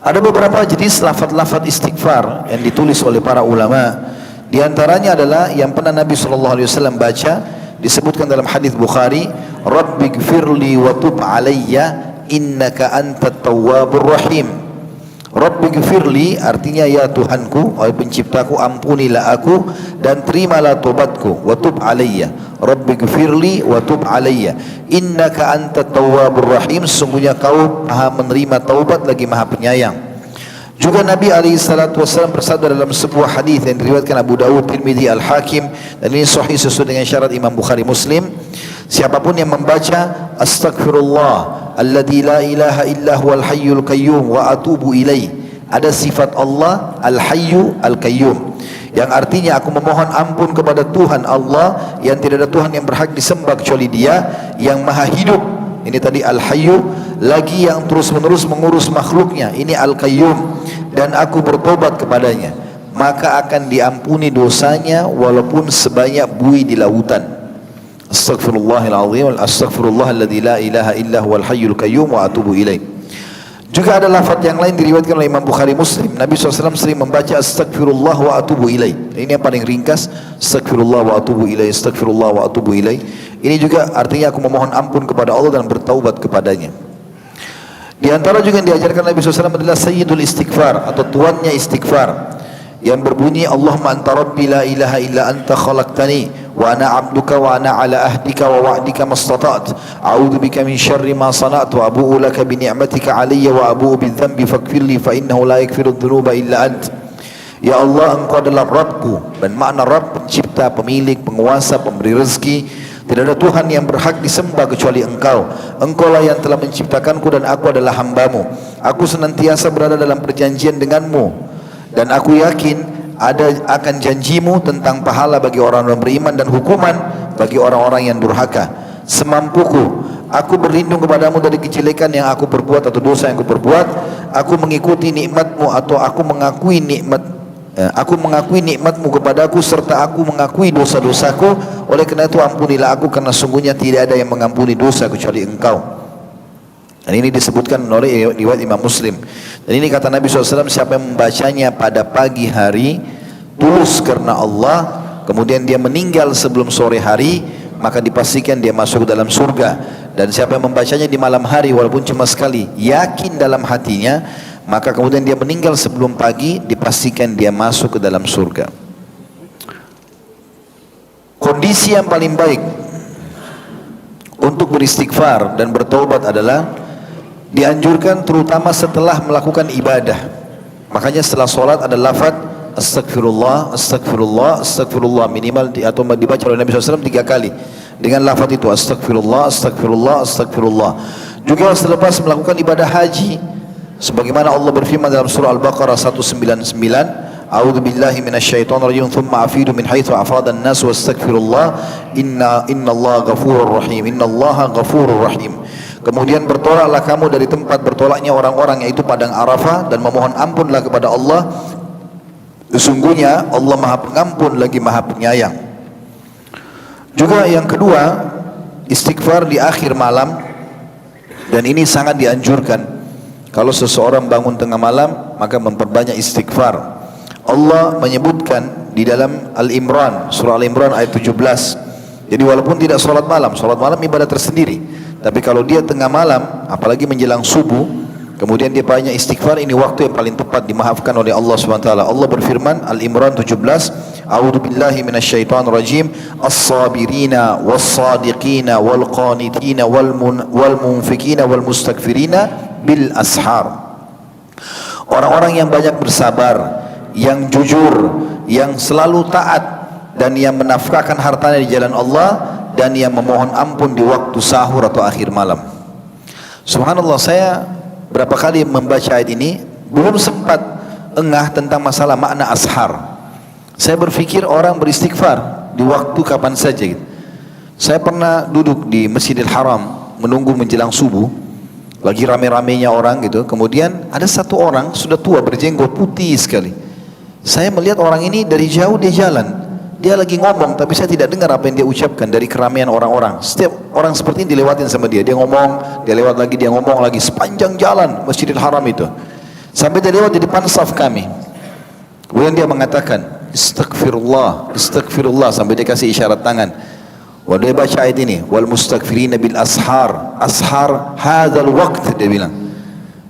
Ada beberapa jenis lafaz-lafaz istighfar yang ditulis oleh para ulama. Di antaranya adalah yang pernah Nabi SAW baca, disebutkan dalam hadis Bukhari, Rabbighfirli wa tub alayya innaka antat tawwabur rahim. Rabbighfirli artinya ya Tuhanku, wahai penciptaku, ampunilah aku dan terimalah tobatku. Wa tub alayya, Rabbighfirli wa tub alayya innaka antat tawwabur rahim, sesungguhnya kau maha menerima taubat lagi maha penyayang. Juga Nabi SAW bersabda dalam sebuah hadis yang diriwayatkan Abu Dawud, Tirmidzi, Al-Hakim, dan ini sahih sesuai dengan syarat Imam Bukhari Muslim. Siapapun yang membaca Astaghfirullah alladzi la ilaha illa huwal hayyul qayyum wa atubu ilaih, ada sifat Allah Al-Hayyu Al-Qayyum, yang artinya aku memohon ampun kepada Tuhan Allah yang tidak ada Tuhan yang berhak disembah kecuali Dia, yang maha hidup. Ini tadi Al-Hayyu, lagi yang terus menerus mengurus makhluknya, ini Al-Qayyum, dan aku bertobat kepadanya maka akan diampuni dosanya walaupun sebanyak buih di lautan. Astaghfirullahaladzim, astaghfirullahalladzi la ilaha illa huwal hayyul qayyum wa atubu ilaih. Juga ada lafaz yang lain diriwayatkan oleh Imam Bukhari Muslim. Nabi SAW sering membaca Astaghfirullah wa atubu ilaih. Ini yang paling ringkas, Astaghfirullah wa atubu ilaih, Astaghfirullah wa atubu ilaih. Ini juga artinya aku memohon ampun kepada Allah dan bertaubat kepadanya. Di antara juga yang diajarkan Nabi SAW adalah Sayyidul Istighfar atau tuannya istighfar, yang berbunyi Allahumma anta rabbi la ilaha illa anta khalaqtani wa ana abduka wa ana ala ahdika wa wa'dika mastata'at a'udhu bika min syarri ma sana'tu wa abu'u laka bi ni'matika alayya wa abu'u bi dhanbi faghfirli fa innahu la yaghfiru dhunuba illa ant. Ya Allah, engkau adalah Rabbku, dan makna Rabb pencipta, pemilik, penguasa, pemberi rezeki. Tidak ada Tuhan yang berhak disembah kecuali Engkau. Engkaulah yang telah menciptakanku dan aku adalah hambamu. Aku senantiasa berada dalam perjanjian denganmu, dan aku yakin ada akan janjimu tentang pahala bagi orang yang beriman dan hukuman bagi orang-orang yang durhaka. Semampuku, aku berlindung kepadamu dari kejelekan yang aku perbuat atau dosa yang aku perbuat. Aku mengikuti nikmatmu atau aku mengakui nikmatmu kepadaku, serta aku mengakui dosa-dosaku. Oleh karena itu ampunilah aku, karena sungguhnya tidak ada yang mengampuni dosa kecuali Engkau. Dan ini disebutkan oleh riwayat Imam Muslim. Dan ini kata Nabi SAW, siapa yang membacanya pada pagi hari tulus karena Allah, kemudian dia meninggal sebelum sore hari, maka dipastikan dia masuk ke dalam surga. Dan siapa yang membacanya di malam hari walaupun cuma sekali, yakin dalam hatinya, maka kemudian dia meninggal sebelum pagi, dipastikan dia masuk ke dalam surga. Kondisi yang paling baik untuk beristighfar dan bertaubat adalah dianjurkan terutama setelah melakukan ibadah. Makanya setelah sholat ada lafaz Astaghfirullah, Astaghfirullah, Astaghfirullah, minimal atau dibaca oleh Nabi SAW 3 kali dengan lafaz itu, Astaghfirullah, Astaghfirullah, Astaghfirullah. Juga selepas melakukan ibadah haji, sebagaimana Allah berfirman dalam surah Al-Baqarah 199, A'udzu billahi minasyaitonir rajim, tsumma afidu min haitsu afadan nas wastaghfirullah innallaha ghafurur rahim, innallaha ghafurur rahim. Kemudian bertolaklah kamu dari tempat bertolaknya orang-orang, yaitu padang Arafah, dan memohon ampunlah kepada Allah, sesungguhnya Allah Maha Pengampun lagi Maha Penyayang. Juga yang kedua, istighfar di akhir malam, dan ini sangat dianjurkan. Kalau seseorang bangun tengah malam, maka memperbanyak istighfar. Allah menyebutkan di dalam Al-Imran, surah Al-Imran ayat 17. Jadi walaupun tidak sholat malam ibadah tersendiri. Tapi kalau dia tengah malam, apalagi menjelang subuh, kemudian dia banyak istighfar, ini waktu yang paling tepat dimaafkan oleh Allah SWT. Allah berfirman, Al-Imran 17, A'udzu billahi minasyaitonir rajim, as-sabirina was-sadiqina wal-qanitina wal-munfikina wal-mustaghfirina bil ashar. Orang-orang yang banyak bersabar, yang jujur, yang selalu taat, dan yang menafkahkan hartanya di jalan Allah, dan yang memohon ampun di waktu sahur atau akhir malam. Subhanallah, saya berapa kali membaca ayat ini belum sempat engah tentang masalah makna ashar. Saya berpikir orang beristighfar di waktu kapan saja gitu. Saya pernah duduk di Masjidil Haram menunggu menjelang subuh, lagi rame-ramenya orang gitu. Kemudian ada satu orang sudah tua, berjenggot putih sekali. Saya melihat orang ini dari jauh, dia jalan, dia lagi ngomong, tapi saya tidak dengar apa yang dia ucapkan dari keramaian orang-orang. Setiap orang seperti ini dilewatin sama dia, dia ngomong, dia lewat lagi, dia ngomong lagi, sepanjang jalan Masjidil Haram itu. Sampai dia lewat di depan saf kami. Kemudian dia mengatakan, Istighfirullah, Istighfirullah, sampai dia kasih isyarat tangan. Wah, dia baca ayat ini, wal mustaghfirina bil ashar, ashar hadzal waqt, dia bilang.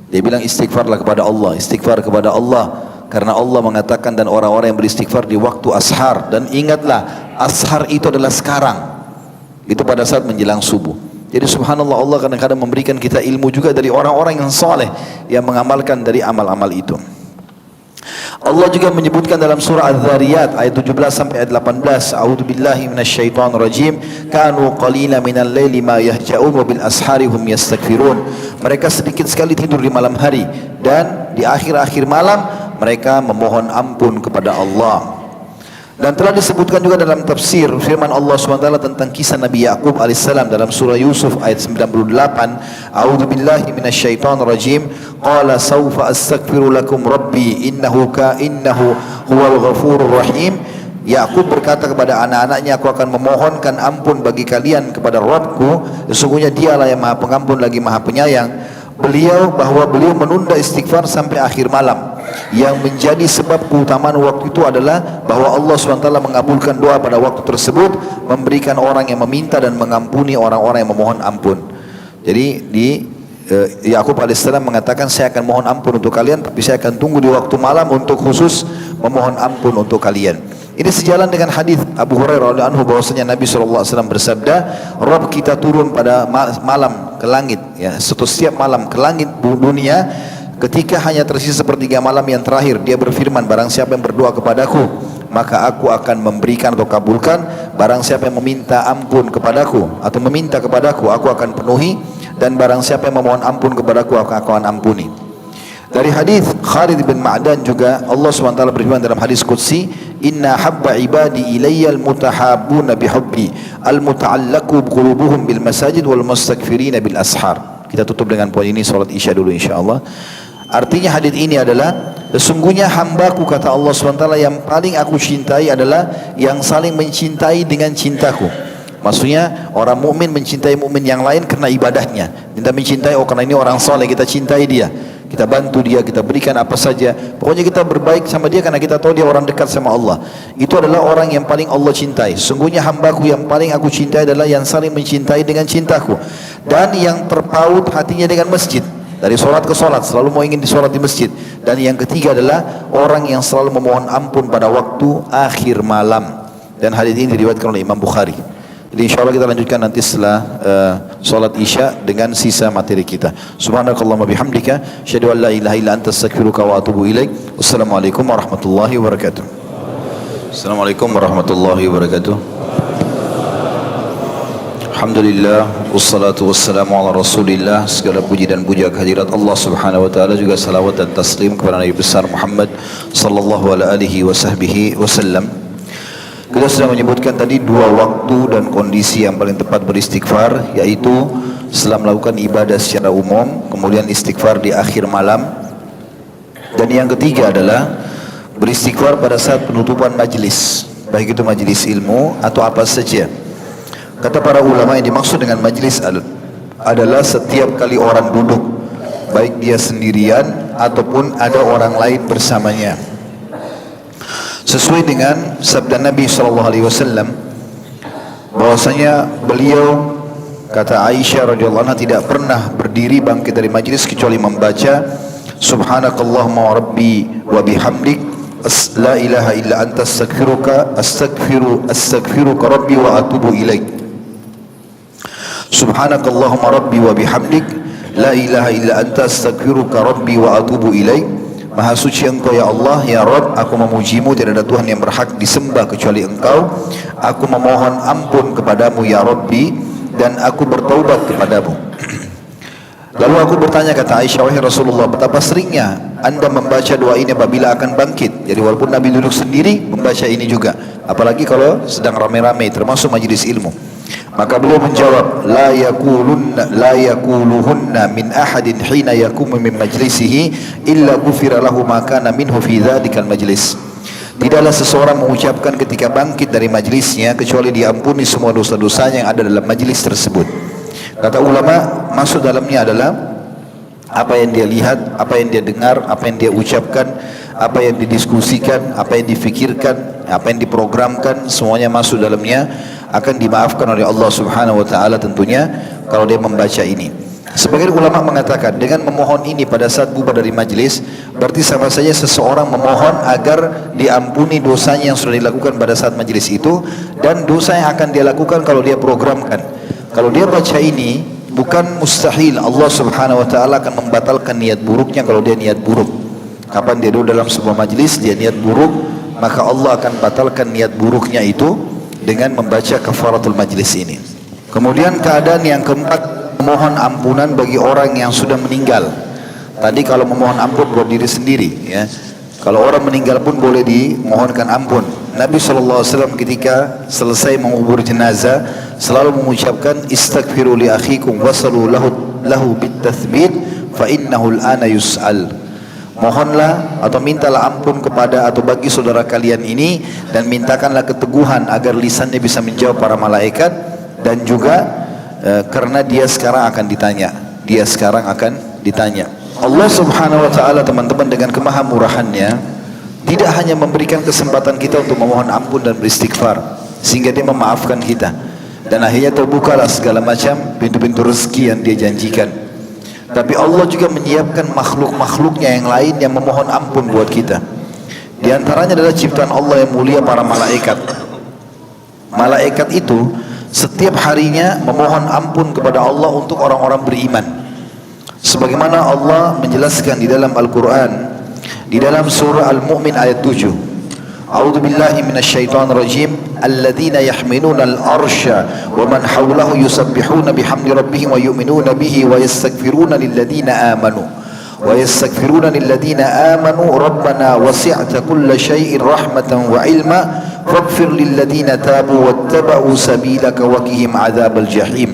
Dia bilang istighfarlah kepada Allah, istighfar kepada Allah, karena Allah mengatakan dan orang-orang yang beristighfar di waktu ashar. Dan ingatlah, ashar itu adalah sekarang, itu pada saat menjelang subuh. Jadi subhanallah, Allah kadang-kadang memberikan kita ilmu juga dari orang-orang yang saleh, yang mengamalkan dari amal-amal itu. Allah juga menyebutkan dalam surah Az-Zariyat ayat 17 sampai ayat 18, a'udzubillahi minasyaitonir rajim, kanu qalila minal laili ma yahja'un wa bil ashari hum yastaghfirun. Mereka sedikit sekali tidur di malam hari, dan di akhir-akhir malam mereka memohon ampun kepada Allah. Dan telah disebutkan juga dalam tafsir firman Allah SWT tentang kisah Nabi Yaqub alaihissalam dalam surah Yusuf ayat 98, a'udzubillahi minasyaitonir rajim, qala sawfa astaghfiru lakum rabbi innahu huwal ghafurur rahim. Yaqub berkata kepada anak-anaknya, aku akan memohonkan ampun bagi kalian kepada Rabbku, sesungguhnya dialah yang maha pengampun lagi maha penyayang. Beliau menunda istighfar sampai akhir malam. Yang menjadi sebab keutamaan waktu itu adalah bahwa Allah SWT mengabulkan doa pada waktu tersebut, memberikan orang yang meminta dan mengampuni orang-orang yang memohon ampun. Jadi Yaqub alaihissalam mengatakan, saya akan mohon ampun untuk kalian, tapi saya akan tunggu di waktu malam untuk khusus memohon ampun untuk kalian. Ini sejalan dengan hadis Abu Hurairah radhiyallahu anhu bahwasanya Nabi SAW bersabda, Rabb kita turun pada malam ke langit, ya, setiap malam ke langit dunia, ketika hanya tersisa sepertiga malam yang terakhir, dia berfirman, barang siapa yang berdoa kepadaku, maka aku akan memberikan atau kabulkan. Barang siapa yang meminta ampun kepadaku atau meminta kepadaku, aku akan penuhi. Dan barang siapa yang memohon ampun kepadaku, aku akan ampuni. Dari hadis Khalid bin Ma'dan juga Allah SWT berfirman dalam hadis qudsi, inna habba ibadi ilayya al-mutahabbuna bihubbi al-muta'allaku qulubuhum bil masajid wal mustaghfirina bil ashar. Kita tutup dengan poin ini, salat Isya dulu insyaallah. Artinya hadis ini adalah, sesungguhnya hambaku, kata Allah SWT, yang paling aku cintai adalah yang saling mencintai dengan cintaku. Maksudnya orang mukmin mencintai mukmin yang lain karena ibadahnya. Kita mencintai, oh karena ini orang soleh, kita cintai dia, kita bantu dia, kita berikan apa saja, pokoknya kita berbaik sama dia karena kita tahu dia orang dekat sama Allah. Itu adalah orang yang paling Allah cintai. Sesungguhnya hambaku yang paling aku cintai adalah yang saling mencintai dengan cintaku, dan yang terpaut hatinya dengan masjid. Dari solat ke solat selalu mau ingin disolat di masjid. Dan yang ketiga adalah orang yang selalu memohon ampun pada waktu akhir malam. Dan hadis ini diriwayatkan oleh Imam Bukhari. Jadi insyaallah kita lanjutkan nanti setelah solat Isya dengan sisa materi kita. Subhanakallahumma bihamdika, asyhadu an la ilaha illa anta, astaghfiruka wa atubu ilaik. Wassalamualaikum warahmatullahi wabarakatuh. Assalamualaikum warahmatullahi wabarakatuh. Alhamdulillah, wassalatu wassalamu ala rasulillah. Segala puji dan puja kehadirat Allah subhanahu wa ta'ala, juga salawat dan taslim kepada Nabi besar Muhammad sallallahu alaihi wasallam. Kita sudah menyebutkan tadi dua waktu dan kondisi yang paling tepat beristighfar, yaitu setelah melakukan ibadah secara umum, kemudian istighfar di akhir malam, dan yang ketiga adalah beristighfar pada saat penutupan majlis, baik itu majlis ilmu atau apa saja. Kata para ulama, yang dimaksud dengan majlis adalah setiap kali orang duduk, baik dia sendirian ataupun ada orang lain bersamanya. Sesuai dengan sabda Nabi SAW, bahwasanya beliau, kata Aisyah radhiyallahu anha, tidak pernah berdiri bangkit dari majlis kecuali membaca Subhanakallahumma wa rabbi wa bihamdik, la ilaha illa anta, astaghfiruka rabbi wa atubu ilaik. Subhanakallahumma rabbi wa bihamdik, la ilaha illa anta, astaghfiruka rabbi wa atubu ilaik. Maha suci Engkau ya Allah, ya Rabb, aku memujimu, tidak ada Tuhan yang berhak disembah kecuali Engkau. Aku memohon ampun kepadamu ya Rabbi, dan aku bertaubat kepadamu. Lalu aku bertanya, kata Aisyah, wahai Rasulullah, betapa seringnya Anda membaca doa ini apabila akan bangkit? Jadi walaupun Nabi duduk sendiri membaca ini juga, apalagi kalau sedang rame-rame termasuk majlis ilmu. Maka beliau menjawab, la yakuluhunna min ahadin hina yakumu min majlisihi illa ghufira lahu ma kana minhu fi dzakal majlis. Tidaklah seseorang mengucapkan ketika bangkit dari majlisnya kecuali diampuni semua dosa-dosanya yang ada dalam majlis tersebut. Kata ulama, maksud dalamnya adalah Apa yang dia lihat, apa yang dia dengar, apa yang dia ucapkan, apa yang didiskusikan, apa yang difikirkan, apa yang diprogramkan, semuanya masuk dalamnya, akan dimaafkan oleh Allah Subhanahu wa taala tentunya kalau dia membaca ini. Sebagian ulama mengatakan dengan memohon ini pada saat bubar dari majlis, berarti sama saja seseorang memohon agar diampuni dosanya yang sudah dilakukan pada saat majlis itu, dan dosa yang akan dia lakukan kalau dia programkan. Kalau dia baca ini, bukan mustahil Allah Subhanahu wa taala akan membatalkan niat buruknya kalau dia niat buruk. Kapan dia duduk dalam sebuah majlis dia niat buruk, maka Allah akan batalkan niat buruknya itu dengan membaca kafaratul majlis ini. Kemudian keadaan yang keempat, memohon ampunan bagi orang yang sudah meninggal. Tadi kalau memohon ampun buat diri sendiri, ya. Kalau orang meninggal pun boleh dimohonkan ampun. Nabi SAW ketika selesai mengubur jenazah selalu mengucapkan istaghfiru li akhikum wasalu lahu bitathbit fa innahu al-ana yus'al. Mohonlah atau mintalah ampun kepada atau bagi saudara kalian ini, dan mintakanlah keteguhan agar lisannya bisa menjawab para malaikat, dan juga karena dia sekarang akan ditanya. Allah Subhanahu wa taala teman-teman dengan kemahamurahannya tidak hanya memberikan kesempatan kita untuk memohon ampun dan beristighfar sehingga dia memaafkan kita, dan akhirnya terbukalah segala macam pintu-pintu rezeki yang dia janjikan, tapi Allah juga menyiapkan makhluk-makhluknya yang lain yang memohon ampun buat kita. Di antaranya adalah ciptaan Allah yang mulia, para malaikat. Malaikat itu setiap harinya memohon ampun kepada Allah untuk orang-orang beriman. Sebagaimana Allah menjelaskan di dalam Al-Quran, di dalam surah Al-Mu'min ayat 7. A'udzu billahi minasyaitonir rajim. Alladzina yahmiluna al-arsya wa man hawlahu yusabbihuna bihamdi rabbihim wa yu'minuna bihi wa yastaghfiruna lilladzina amanu. ويستغفرون للذين آمنوا ربنا وسعت كل شيء رحمة وعلما فاغفر للذين تابوا واتبعوا سبيلك وقهم عذاب الجحيم.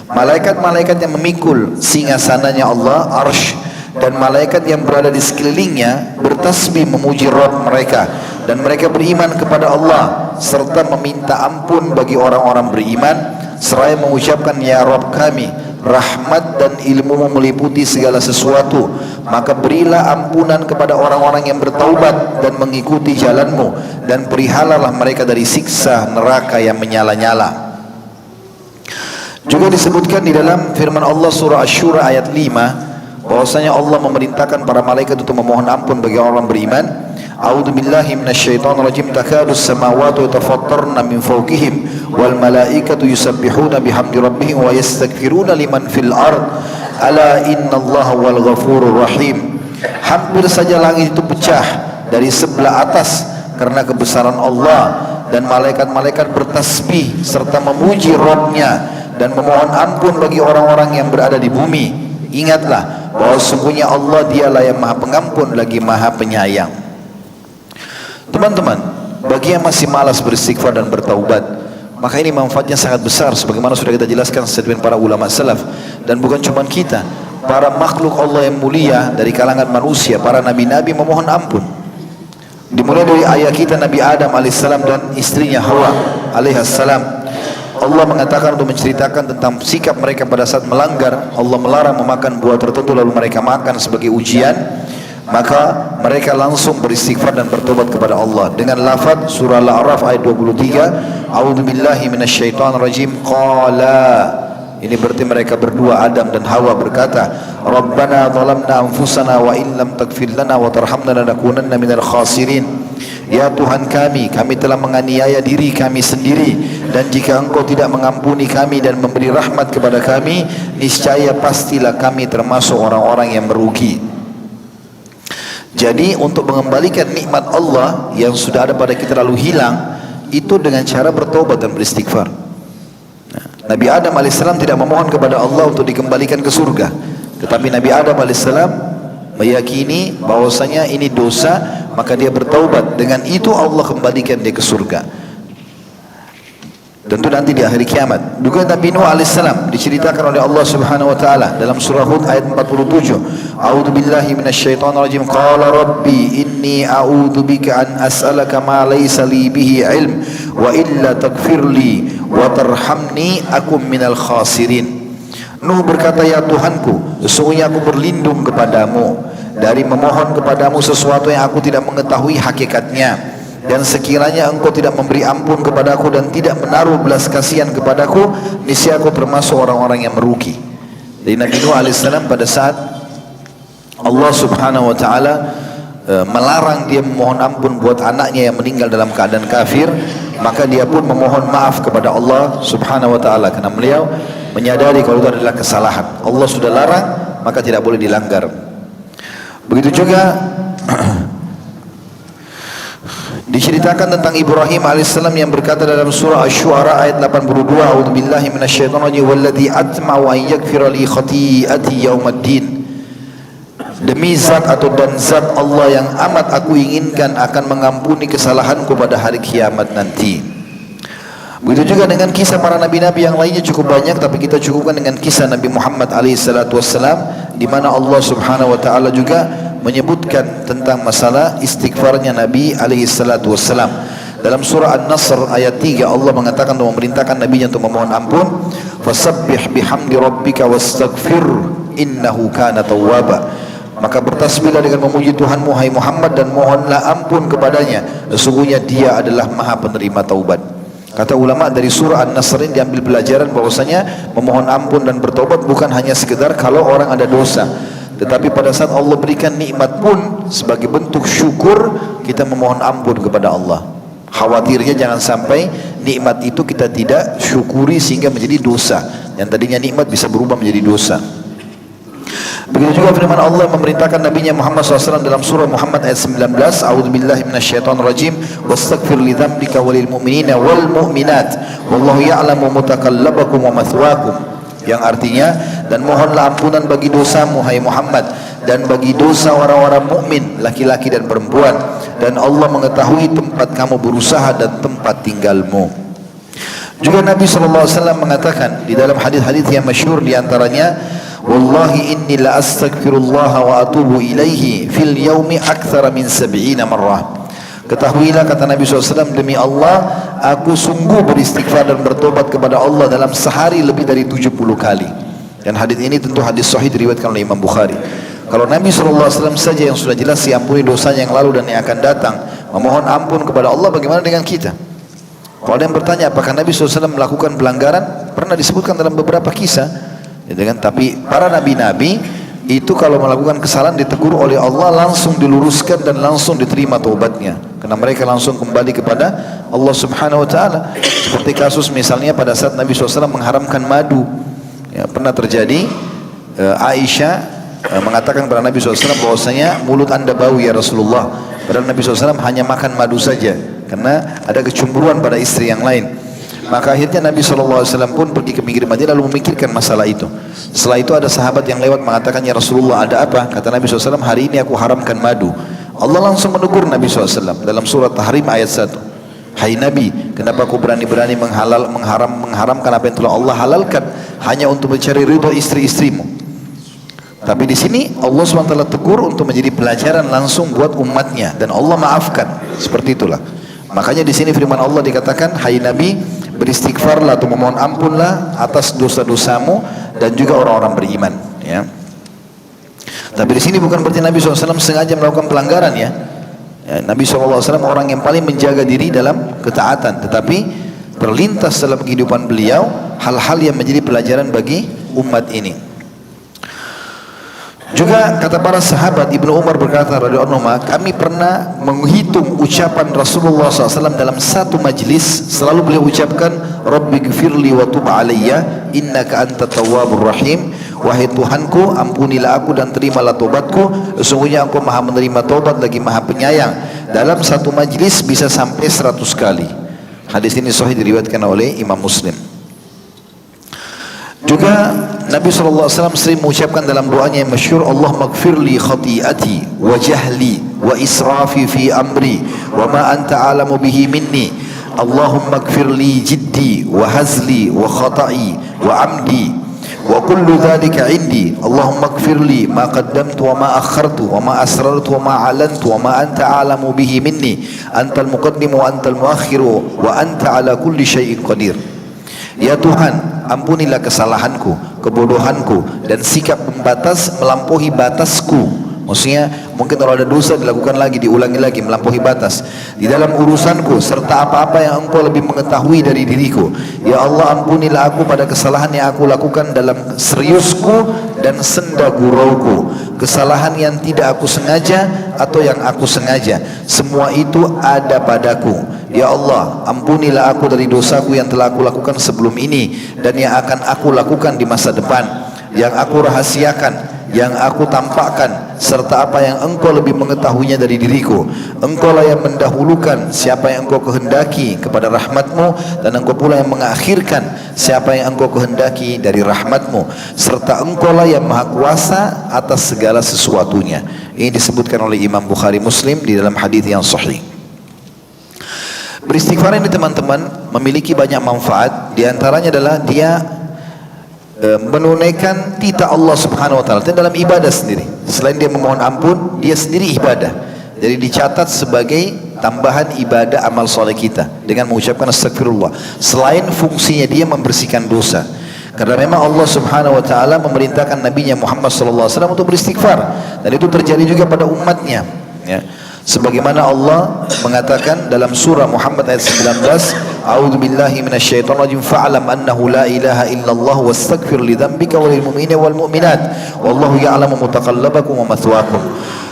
Malaikat-malaikat yang memikul singgasananya Allah, arsy, dan malaikat yang berada di sekelilingnya bertasbih memuji Rabb mereka, dan mereka beriman kepada Allah serta meminta ampun bagi orang-orang beriman, seraya mengucapkan, ya Rabb kami, rahmat dan ilmu meliputi segala sesuatu, maka berilah ampunan kepada orang-orang yang bertaubat dan mengikuti jalanmu, dan perihalalah mereka dari siksa neraka yang menyala-nyala. Juga disebutkan di dalam firman Allah surah Asy-Syura ayat 5 bahwasanya Allah memerintahkan para malaikat untuk memohon ampun bagi orang beriman. A'udzu billahi minasyaitonir rajim. Takadus samawati yatafattarna min fawqihim wal malaikatu yusabbihuna bihamdi rabbihim wa yastaghfiruna liman fil ard ala innallaha wal ghafurur rahim. Hampir saja langit itu pecah dari sebelah atas karena kebesaran Allah, dan malaikat-malaikat bertasbih serta memuji Rabb-nya dan memohon ampun bagi orang-orang yang berada di bumi. Ingatlah bahwa sesungguhnya Allah dialah yang maha pengampun lagi maha penyayang. Teman-teman, bagi yang masih malas beristighfar dan bertaubat, maka ini manfaatnya sangat besar sebagaimana sudah kita jelaskan sebagian para ulama salaf, dan bukan cuma kita, para makhluk Allah yang mulia dari kalangan manusia, para nabi-nabi memohon ampun. Dimulai dari ayah kita Nabi Adam alaihissalam dan istrinya Hawa alaihissalam. Allah mengatakan untuk menceritakan tentang sikap mereka pada saat melanggar. Allah melarang memakan buah tertentu lalu mereka makan sebagai ujian, maka mereka langsung beristighfar dan bertobat kepada Allah dengan lafaz surah Al-A'raf ayat 23, A'udzu billahi minasyaitonir rajim. Qala, ini berarti mereka berdua, Adam dan Hawa, berkata, Rabbana zalamna anfusana wa in lam taghfir lana wa tarhamna lanakunanna minal khasirin. Ya Tuhan kami telah menganiaya diri kami sendiri, dan jika Engkau tidak mengampuni kami dan memberi rahmat kepada kami, niscaya pastilah kami termasuk orang-orang yang merugi. Jadi untuk mengembalikan nikmat Allah yang sudah ada pada kita lalu hilang, itu dengan cara bertobat dan beristighfar. Nabi Adam alaihissalam tidak memohon kepada Allah untuk dikembalikan ke surga, tetapi Nabi Adam alaihissalam meyakini bahwasanya ini dosa, maka dia bertaubat. Dengan itu Allah kembalikan dia ke surga. Tentu nanti di akhir kiamat. Juga Nabi Nuh alaihissalam diceritakan oleh Allah Subhanahu wa taala dalam surah Hud ayat 47. A'udzu billahi minasyaitonir rajim. Qala rabbi inni a'udzu bika an as'alaka ma laysa li bihi ilm wa illa taghfirli wa tarhamni akum minal khasirin. Nuh berkata, ya Tuhanku, sesungguhnya aku berlindung kepadamu dari memohon kepadamu sesuatu yang aku tidak mengetahui hakikatnya, dan sekiranya engkau tidak memberi ampun kepadaku dan tidak menaruh belas kasihan kepadaku, niscaya aku termasuk orang-orang yang merugi. Jadi Nabi Nuh alaihissalam pada saat Allah subhanahu wa ta'ala melarang dia memohon ampun buat anaknya yang meninggal dalam keadaan kafir, maka dia pun memohon maaf kepada Allah subhanahu wa ta'ala, karena beliau menyadari kalau itu adalah kesalahan. Allah sudah larang, maka tidak boleh dilanggar. Begitu juga diceritakan tentang Ibrahim alaihissalam yang berkata dalam surah Asy-Syu'ara ayat 82, a'udzubillahi minasyaitonir rajim, walladzi atma'u an yaghfira li khati'ati yaumaddin. Demi zat atau dan zat Allah yang amat aku inginkan akan mengampuni kesalahanku pada hari kiamat nanti. Begitu juga dengan kisah para nabi-nabi yang lainnya cukup banyak, tapi kita cukupkan dengan kisah Nabi Muhammad SAW, di mana Allah subhanahu wa ta'ala juga menyebutkan tentang masalah istighfarnya Nabi SAW. Dalam surah An-Nasr ayat 3, Allah mengatakan dan memerintahkan nabinya untuk memohon ampun, fasabbih bihamdi rabbika wastaghfir innahu kana tawwaba. Maka bertasbihlah dengan memuji Tuhanmu hai Muhammad, dan mohonlah ampun kepadanya, sesungguhnya dia adalah maha penerima taubat. Kata ulama, dari surah An-Nasr ini diambil pelajaran bahwasanya memohon ampun dan bertobat bukan hanya sekedar kalau orang ada dosa, tetapi pada saat Allah berikan nikmat pun sebagai bentuk syukur kita memohon ampun kepada Allah. Khawatirnya jangan sampai nikmat itu kita tidak syukuri sehingga menjadi dosa, yang tadinya nikmat bisa berubah menjadi dosa. Begitu juga firman Allah memerintahkan Nabi Muhammad SAW dalam surah Muhammad ayat 19, a'udzubillahi minasyaitonir rajim, wastaghfir li dzambika walil mu'minina wal mu'minat wallahu ya'lamu mutaqallabakum wa mathwaakum, yang artinya, dan mohonlah ampunan bagi dosamu hai Muhammad dan bagi dosa orang-orang mukmin laki-laki dan perempuan, dan Allah mengetahui tempat kamu berusaha dan tempat tinggalmu. Juga Nabi SAW mengatakan di dalam hadis-hadis yang masyhur, di antaranya, wallahi inni la astaghfirullah wa atubu ilaihi fil yaumi aktsara min 70 marrah. Ketahuilah, kata Nabi SAW, demi Allah aku sungguh beristighfar dan bertobat kepada Allah dalam sehari lebih dari 70 kali. Dan hadis ini tentu hadis sahih diriwayatkan oleh Imam Bukhari. Kalau Nabi SAW saja yang sudah jelas diampuni dosanya yang lalu dan yang akan datang, memohon ampun kepada Allah, bagaimana dengan kita? Kalau ada yang bertanya apakah Nabi SAW melakukan pelanggaran, pernah disebutkan dalam beberapa kisah, tapi para nabi-nabi itu kalau melakukan kesalahan ditegur oleh Allah, langsung diluruskan dan langsung diterima taubatnya, karena mereka langsung kembali kepada Allah subhanahu wa ta'ala. Seperti kasus misalnya pada saat Nabi SAW mengharamkan madu, ya, pernah terjadi, Aisyah mengatakan kepada Nabi SAW bahwasanya mulut anda bau ya Rasulullah, padahal Nabi SAW hanya makan madu saja karena ada kecemburuan pada istri yang lain. Maka akhirnya Nabi SAW pun pergi ke pinggir Madinah lalu memikirkan masalah itu. Setelah itu ada sahabat yang lewat mengatakan, ya Rasulullah ada apa? Kata Nabi SAW, hari ini aku haramkan madu. Allah langsung menegur Nabi SAW dalam surat Tahrim ayat 1. Hai Nabi, kenapa kau berani-berani mengharamkan apa yang telah Allah halalkan hanya untuk mencari ridho istri-istrimu? Tapi di sini Allah SWT tegur untuk menjadi pelajaran langsung buat umatnya, dan Allah maafkan. Seperti itulah. Makanya di sini firman Allah dikatakan, hai Nabi, beristighfarlah atau memohon ampunlah atas dosa-dosamu dan juga orang-orang beriman, ya. Tapi di sini bukan berarti Nabi SAW sengaja melakukan pelanggaran, ya. Nabi SAW orang yang paling menjaga diri dalam ketaatan, tetapi terlintas dalam kehidupan beliau hal-hal yang menjadi pelajaran bagi umat ini. Juga kata para sahabat, Ibnu Umar berkata radhiyallahu anhu, kami pernah menghitung ucapan Rasulullah SAW dalam satu majlis, selalu beliau ucapkan, Rabbighfirli wa tub alayya innaka antat tawwabur rahim. Wahai Tuhanku, ampunilah aku dan terimalah tobatku, sesungguhnya Engkau maha menerima tobat lagi maha penyayang. Dalam satu majlis bisa sampai 100 kali. Hadis ini sahih diriwayatkan oleh Imam Muslim. Juga Nabi SAW sering mengucapkan dalam doanya yang masyhur, Allah maghfirli khati'ati wa jahli wa israfi fi amri wa ma anta alamu bihi minni. Allahumma maghfirli jiddi wa hazli wa khata'i wa amdi wa kullu dhalika indi. Allahumma maghfirli ma qaddamtu wa ma akhartu wa ma asrartu wa ma alantu wa ma anta alamu bihi minni. Antal muqaddimu wa antal muakhiru wa anta ala kulli syai'in qadir. Ya Tuhan, ampunilah kesalahanku, kebodohanku dan sikap membatas melampaui batasku. Maksudnya mungkin kalau ada dosa dilakukan lagi, diulangi lagi, melampaui batas di dalam urusanku, serta apa-apa yang engkau lebih mengetahui dari diriku. Ya Allah, ampunilah aku pada kesalahan yang aku lakukan dalam seriusku dan senda gurauku, kesalahan yang tidak aku sengaja atau yang aku sengaja, semua itu ada padaku. Ya Allah, ampunilah aku dari dosaku yang telah aku lakukan sebelum ini dan yang akan aku lakukan di masa depan, yang aku rahasiakan, yang aku tampakkan, serta apa yang engkau lebih mengetahuinya dari diriku. Engkau lah yang mendahulukan siapa yang engkau kehendaki kepada rahmatmu, dan engkau pula yang mengakhirkan siapa yang engkau kehendaki dari rahmatmu, serta engkau lah yang maha kuasa atas segala sesuatunya. Ini disebutkan oleh Imam Bukhari Muslim di dalam hadis yang sahih. Beristighfar ini teman-teman memiliki banyak manfaat. Di antaranya adalah dia menunaikan titah Allah Subhanahu wa taala dalam ibadah sendiri. Selain dia memohon ampun, dia sendiri ibadah. Jadi dicatat sebagai tambahan ibadah amal soleh kita dengan mengucapkan astagfirullah. Selain fungsinya dia membersihkan dosa. Karena memang Allah Subhanahu wa taala memerintahkan nabinya Muhammad sallallahu alaihi wasallam untuk beristighfar, dan itu terjadi juga pada umatnya, ya. Sebagaimana Allah mengatakan dalam surah Muhammad ayat 19, A'udzu billahi minasyaitonir rajim, fa'lam annahu la ilaha illallah wastaghfir li dzambika walil mu'minina wal mu'minat wallahu ya'lamu mutaqallabakum wa mathwaakum.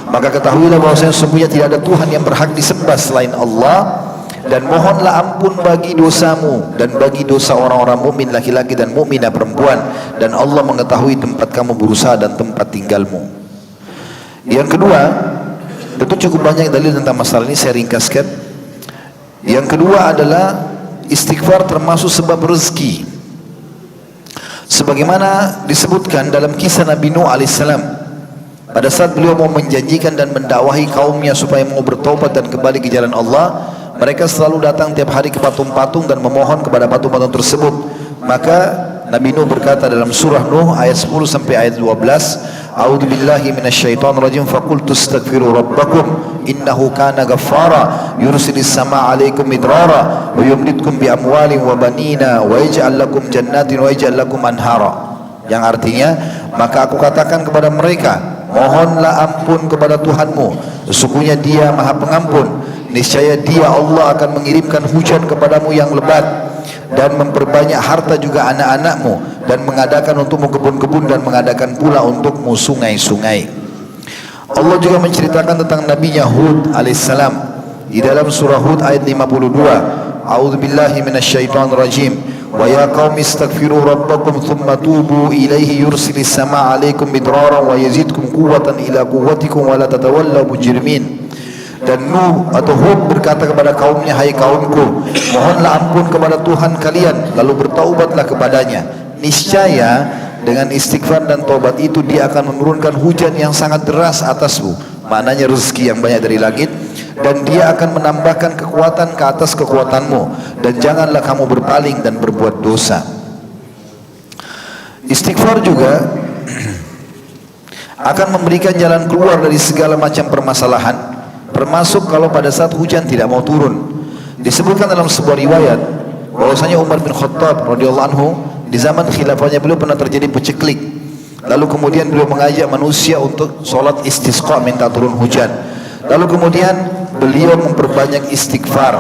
Maka ketahuilah bahwasanya sesungguhnya tidak ada Tuhan yang berhak disembah selain Allah, dan mohonlah ampun bagi dosamu dan bagi dosa orang-orang mukmin laki-laki dan mukminah perempuan, dan Allah mengetahui tempat kamu berusaha dan tempat tinggalmu. Yang kedua, tentu cukup banyak dalil tentang masalah ini, saya ringkaskan. Yang kedua adalah istighfar termasuk sebab rezeki, sebagaimana disebutkan dalam kisah Nabi Nuh alaihissalam. Pada saat beliau mau menjanjikan dan mendakwahi kaumnya supaya mau bertobat dan kembali ke jalan Allah, mereka selalu datang tiap hari ke patung-patung dan memohon kepada patung-patung tersebut. Maka Nabi Nuh berkata dalam surah Nuh ayat 10 sampai ayat 12, A'udzu billahi minasyaitonir rajim, faqultu astaghfiru rabbakum innahu kana ghaffara yursilis samaa 'alaikum midrara wa yumditkum bi amwalin wa banina wa yaj'al lakum jannatin wa yaj'al lakum anhara. Yang artinya, maka aku katakan kepada mereka, mohonlah ampun kepada Tuhanmu, sesungguhnya Dia Maha Pengampun. Niscaya Dia Allah akan mengirimkan hujan kepadamu yang lebat dan memperbanyak harta juga anak-anakmu, dan mengadakan untukmu kebun-kebun, dan mengadakan pula untukmu sungai-sungai. Allah juga menceritakan tentang nabinya Hud alaihissalam di dalam surah Hud ayat 52. A'udzu billahi minasyaitonir rajim. Wa ya qaumi istaghfiru rabbakum thumma tubu ilaihi yursilis samaa 'alaikum midrara wa yazidkum quwwatan ila quwwatikum wa la tatawallaw mujrimin. Dan Nuh atau Hud berkata kepada kaumnya, hai kaumku, mohonlah ampun kepada Tuhan kalian, lalu bertaubatlah kepadanya. Niscaya dengan istighfar dan taubat itu Dia akan menurunkan hujan yang sangat deras atasmu, maknanya rezeki yang banyak dari langit, dan Dia akan menambahkan kekuatan ke atas kekuatanmu, dan janganlah kamu berpaling dan berbuat dosa. Istighfar juga akan memberikan jalan keluar dari segala macam permasalahan, termasuk kalau pada saat hujan tidak mau turun. Disebutkan dalam sebuah riwayat bahwasanya Umar bin Khattab radhiyallahu anhu di zaman khilafahnya beliau pernah terjadi peceklik. Lalu kemudian beliau mengajak manusia untuk sholat istisqa, minta turun hujan. Lalu kemudian beliau memperbanyak istighfar.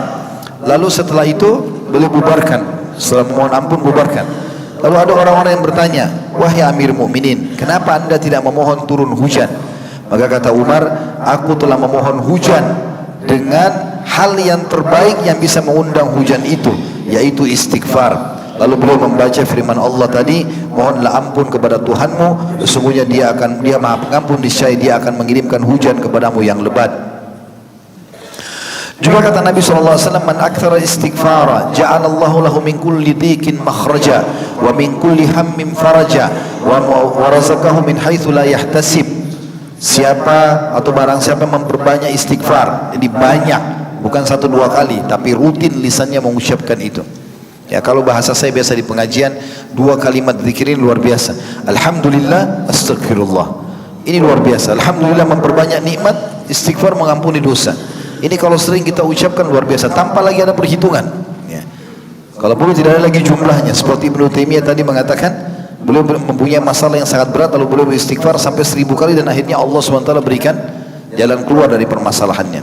Lalu setelah itu beliau bubarkan, setelah memohon ampun bubarkan. Lalu ada orang-orang yang bertanya, wahai Amir Mukminin, kenapa anda tidak memohon turun hujan? Maka kata Umar, aku telah memohon hujan dengan hal yang terbaik yang bisa mengundang hujan itu, yaitu istighfar. Lalu beliau membaca firman Allah tadi, mohonlah ampun kepada Tuhanmu, sesungguhnya Dia Maha Pengampun, niscaya Dia akan mengirimkan hujan kepadamu yang lebat. Juga kata Nabi SAW, man aktsara istighfara ja'alallahu lahu min kulli dhiqin makhraja wa min kulli hammin faraja wa razaqahu min haitsu la yahtasib. Siapa atau barang siapa memperbanyak istighfar, jadi banyak, bukan 1-2 kali, tapi rutin lisannya mengucapkan itu. Ya, kalau bahasa saya biasa di pengajian, 2 kalimat zikir ini luar biasa. Alhamdulillah, astagfirullah. Ini luar biasa. Alhamdulillah memperbanyak nikmat, istighfar mengampuni dosa. Ini kalau sering kita ucapkan luar biasa, tanpa lagi ada perhitungan. Ya. Kalau perlu tidak ada lagi jumlahnya. Seperti Ibnu Taimiyah tadi mengatakan, Beliau mempunyai masalah yang sangat berat, lalu beliau beristighfar sampai 1000 kali dan akhirnya Allah SWT berikan jalan keluar dari permasalahannya.